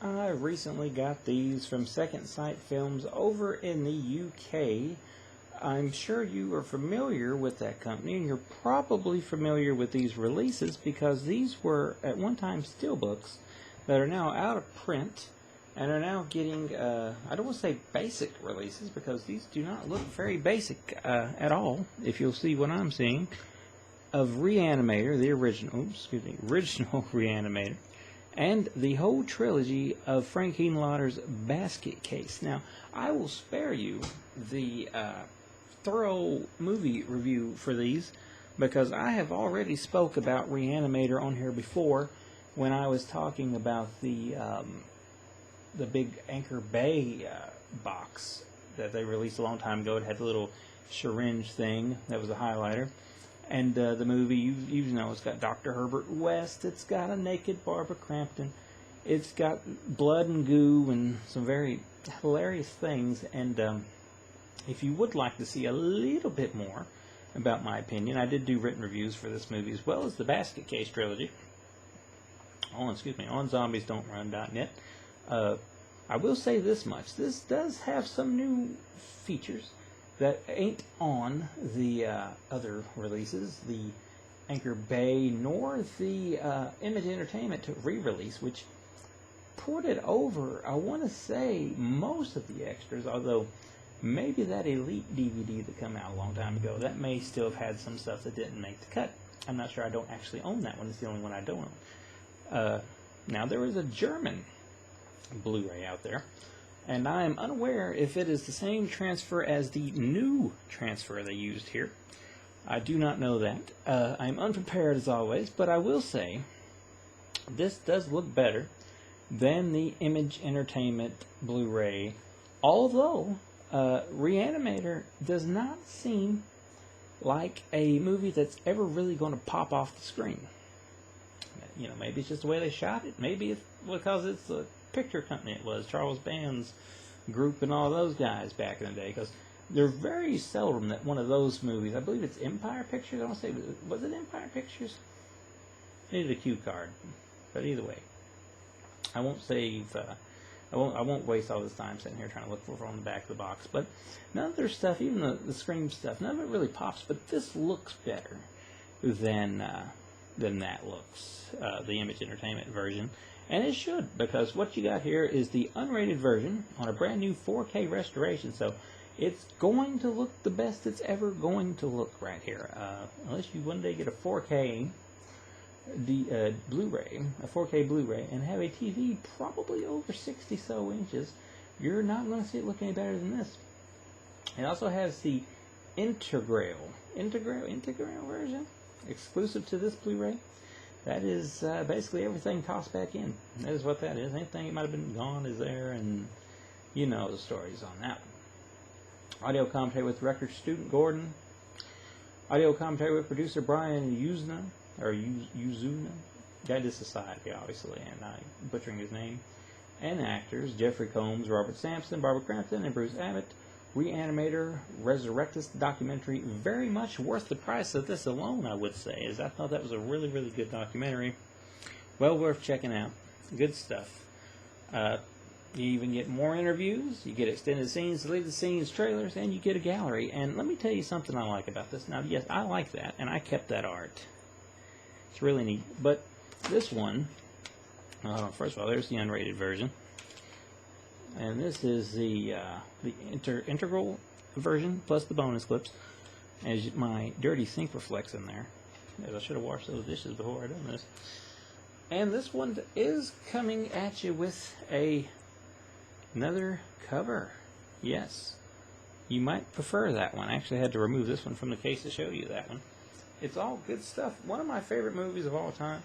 I recently got these from Second Sight Films over in the UK. I'm sure you are familiar with that company, and you're probably familiar with these releases because these were at one time steelbooks that are now out of print and are now getting, I don't want to say basic releases because these do not look very basic at all, if you'll see what I'm seeing, of Re-Animator, the original Re-Animator, and the whole trilogy of Frank Henenlotter's Basket Case. Now, I will spare you the thorough movie review for these because I have already spoke about Re-Animator on here before when I was talking about the big Anchor Bay box that they released a long time ago. It had a little syringe thing that was a highlighter. And the movie, you know, it's got Dr. Herbert West, it's got a naked Barbara Crampton, it's got blood and goo and some very hilarious things. And if you would like to see a little bit more about my opinion, I did do written reviews for this movie as well as the Basket Case trilogy on zombiesdon'trun.net. I will say this much: this does have some new features that ain't on the other releases, the Anchor Bay, nor the Image Entertainment re-release, which ported over, I want to say, most of the extras, although maybe that Elite DVD that came out a long time ago, that may still have had some stuff that didn't make the cut. I'm not sure. I don't actually own that one. It's the only one I don't own. Now, there is a German Blu-ray out there, and I am unaware if it is the same transfer as the new transfer they used here. I do not know that. I'm unprepared as always, but I will say this does look better than the Image Entertainment Blu-ray, although Re-Animator does not seem like a movie that's ever really going to pop off the screen. You know, maybe it's just the way they shot it. Maybe it's because it's the picture company it was, Charles Band's group and all those guys back in the day, because they're very seldom that one of those movies, I believe it's Empire Pictures, I don't say, was it Empire Pictures? Needed a cue card, but either way, I won't save, I won't waste all this time sitting here trying to look for it on the back of the box, but none of their stuff, even the Scream stuff, none of it really pops, but this looks better than that looks, the Image Entertainment version. And it should, because what you got here is the unrated version on a brand new 4K restoration, so it's going to look the best it's ever going to look right here. Unless you one day get a 4K Blu-ray, a 4K Blu-ray, and have a TV probably over 60 so inches, you're not going to see it look any better than this. It also has the integral version, exclusive to this Blu-ray. That is basically everything tossed back in. That is what that is. Anything that might have been gone is there, and you know the stories on that one. Audio commentary with record student Gordon. Audio commentary with producer Brian Uzuna. Guy did Society, obviously, and I'm butchering his name. And actors Jeffrey Combs, Robert Sampson, Barbara Crampton, and Bruce Abbott. Re-Animator Resurrectus documentary, very much worth the price of this alone, I would say, as I thought that was a really, really good documentary. Well worth checking out. Good stuff. You even get more interviews, you get extended scenes, deleted scenes, trailers, and you get a gallery. And let me tell you something I like about this. Now, yes, I like that, and I kept that art. It's really neat. But this one, first of all, there's the unrated version. And this is the integral version plus the bonus clips. As my dirty sink reflects in there, as I should have washed those dishes before I done this. And this one is coming at you with another cover. Yes, you might prefer that one. I actually had to remove this one from the case to show you that one. It's all good stuff. One of my favorite movies of all time.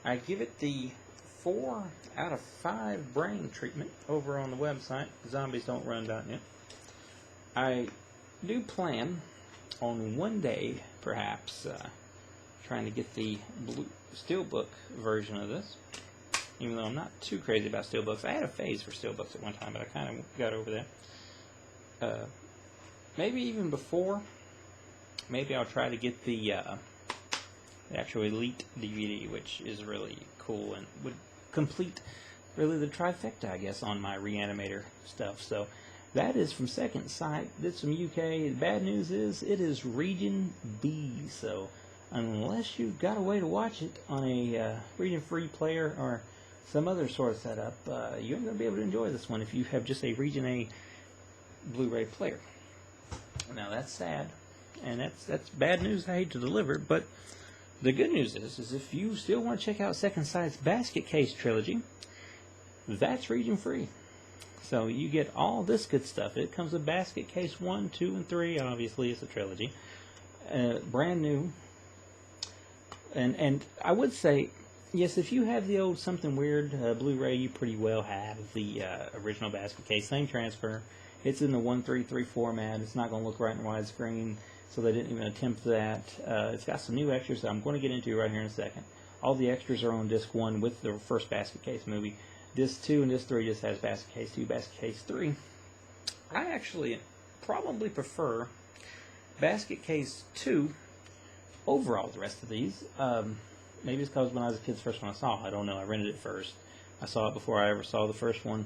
I give it the 4 out of 5 brain treatment over on the website, zombiesdon'trun.net. I do plan on one day, perhaps, trying to get the steelbook version of this, even though I'm not too crazy about steelbooks. I had a phase for steelbooks at one time, but I kind of got over that. Maybe even before, maybe I'll try to get the actual Elite DVD, which is really cool and would complete really the trifecta, I guess, on my Re-Animator stuff. So that is from Second Sight. It's from UK. The bad news is it is Region B. So unless you've got a way to watch it on a region-free player or some other sort of setup, you aren't going to be able to enjoy this one if you have just a Region A Blu-ray player. Now that's sad, and that's bad news. I hate to deliver, but the good news is if you still want to check out Second Sight's Basket Case Trilogy, that's region free. So you get all this good stuff. It comes with Basket Case 1, 2, and 3. Obviously, it's a trilogy. Brand new. And I would say, yes, if you have the old Something Weird Blu-ray, you pretty well have the original Basket Case. Same transfer. It's in the 1.3.3 format. It's not going to look right in widescreen, so they didn't even attempt that. It's got some new extras that I'm going to get into right here in a second. All the extras are on Disc 1 with the first Basket Case movie. Disc 2 and Disc 3 just has Basket Case 2, Basket Case 3. I actually probably prefer Basket Case 2 over all the rest of these. Maybe it's because when I was a kid, the first one I saw, I don't know, I rented it first. I saw it before I ever saw the first one.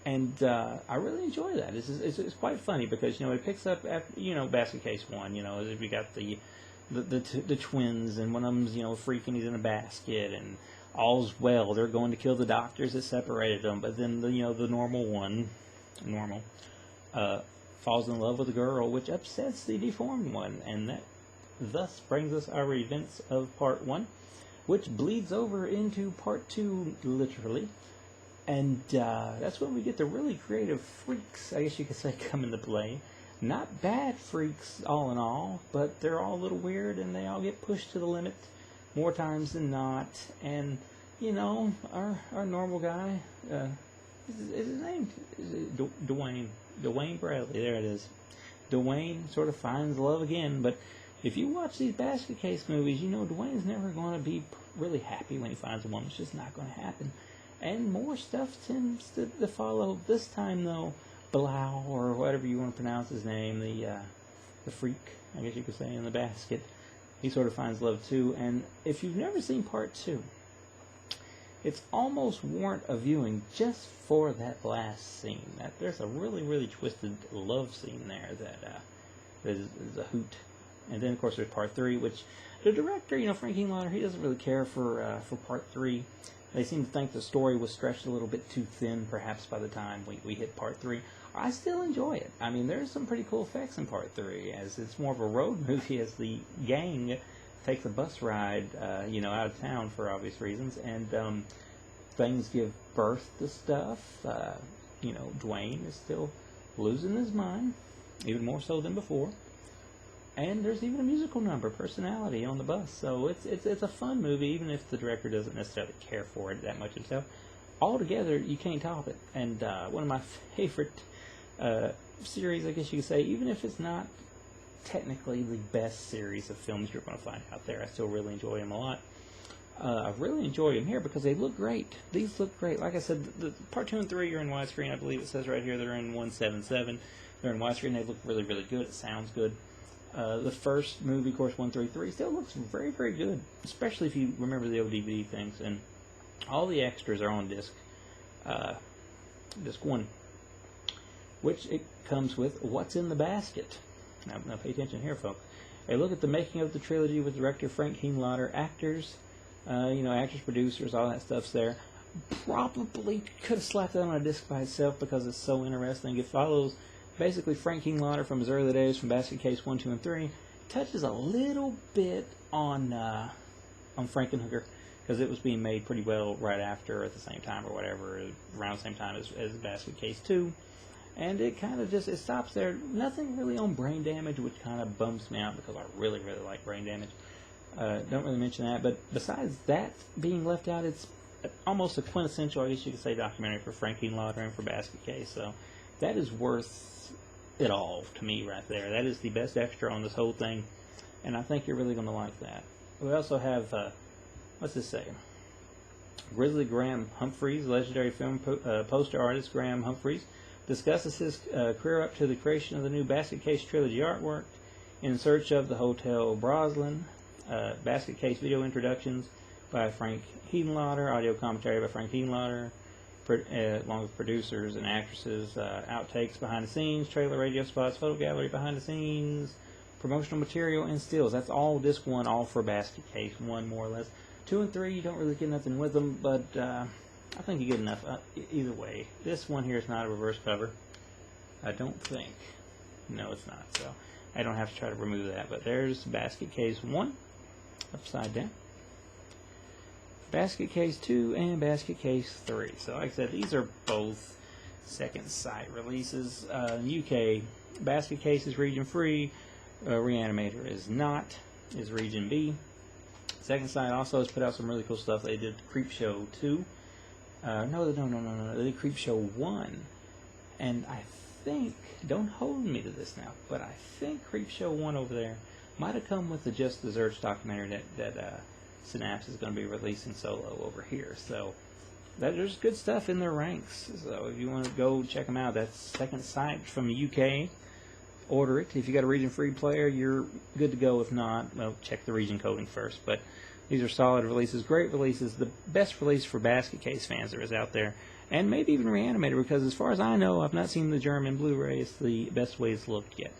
And I really enjoy that. It's quite funny because, you know, it picks up, after, you know, Basket Case 1, you know, we got the twins, and one of them's, you know, freaking, he's in a basket, and all's well. They're going to kill the doctors that separated them, but then, the normal one, falls in love with a girl, which upsets the deformed one, and that thus brings us our events of Part 1, which bleeds over into Part 2, literally. And that's when we get the really creative freaks, I guess you could say, come into play. Not bad freaks, all in all, but they're all a little weird, and they all get pushed to the limit more times than not. And, you know, our normal guy, is his name? Is it Dwayne? Dwayne Bradley, there it is. Dwayne sort of finds love again, but if you watch these Basket Case movies, you know Dwayne's never going to be really happy when he finds a woman. It's just not going to happen. And more stuff tends to follow. This time, though, Blau, or whatever you want to pronounce his name, the freak, I guess you could say, in the basket, he sort of finds love too. And if you've never seen Part 2, it's almost warrant a viewing just for that last scene. There's a really, really twisted love scene there that is a hoot. And then, of course, there's Part 3, which the director, you know, Frank Henlotter, he doesn't really care for Part 3. They seem to think the story was stretched a little bit too thin, perhaps, by the time we hit Part 3. I still enjoy it. I mean, there's some pretty cool effects in Part 3, as it's more of a road movie as the gang takes a bus ride, out of town for obvious reasons, and things give birth to stuff. Dwayne is still losing his mind, even more so than before. And there's even a musical number, Personality, on the bus. So it's a fun movie, even if the director doesn't necessarily care for it that much himself. Altogether, you can't top it. And one of my favorite series, I guess you could say, even if it's not technically the best series of films you're going to find out there, I still really enjoy them a lot. I really enjoy them here because they look great. These look great. Like I said, the Part 2 and 3 are in widescreen. I believe it says right here they're in 1.7.7. They're in widescreen. They look really, really good. It sounds good. The first movie, of course, 1.3.3, still looks very, very good, especially if you remember the old DVD things. And all the extras are on disc 1, which it comes with What's in the Basket. Now pay attention here, folks. A look at the making of the trilogy with director Frank Henlotter, actors, producers, all that stuff's there. Probably could have slapped that on a disc by itself because it's so interesting. It follows basically Frank Henlotter from his early days, from Basket Case 1, 2, and 3, touches a little bit on Frankenhooker, because it was being made pretty well right after, at the same time or whatever, around the same time as Basket Case 2. And it kind of just, it stops there. Nothing really on Brain Damage, which kind of bums me out because I really, really like Brain Damage. Don't really mention that, but besides that being left out, it's almost a quintessential, I guess you could say, documentary for Frank Henlotter and for Basket Case. So that is worth it all to me right there. That is the best extra on this whole thing, and I think you're really going to like that. We also have, what's this say? Grizzly Graham Humphreys, legendary film poster artist Graham Humphreys, discusses his career up to the creation of the new Basket Case Trilogy artwork, In Search of the Hotel Broslin, Basket Case video introductions by Frank Henlotter, audio commentary by Frank Henlotter, along with producers and actresses, outtakes, behind the scenes, trailer, radio spots, photo gallery, behind the scenes, promotional material, and stills. That's all disc 1, all for basket case 1, more or less. 2 and 3, you don't really get nothing with them, but I think you get enough either way. This one here is not a reverse cover. I don't think. No, it's not. So I don't have to try to remove that. But there's basket case 1, upside down. Basket case 2 and basket case 3. So like I said, these are both Second Sight releases. In UK, basket case is region free. Re-Animator is not, is region B. Second Sight also has put out some really cool stuff. They did Creepshow 2. No, they did Creepshow 1. And I think, don't hold me to this now, but I think Creepshow 1 over there might have come with the Just Desserts documentary that Synapse is going to be releasing solo over here. So there's good stuff in their ranks. So if you want to go check them out, that's Second Sight from the UK. Order it. If you got a region-free player, you're good to go. If not, well, check the region coding first. But these are solid releases, great releases, the best release for basket case fans there is out there, and maybe even Re-Animator, because as far as I know, I've not seen the German Blu-ray. It's the best way it's looked yet.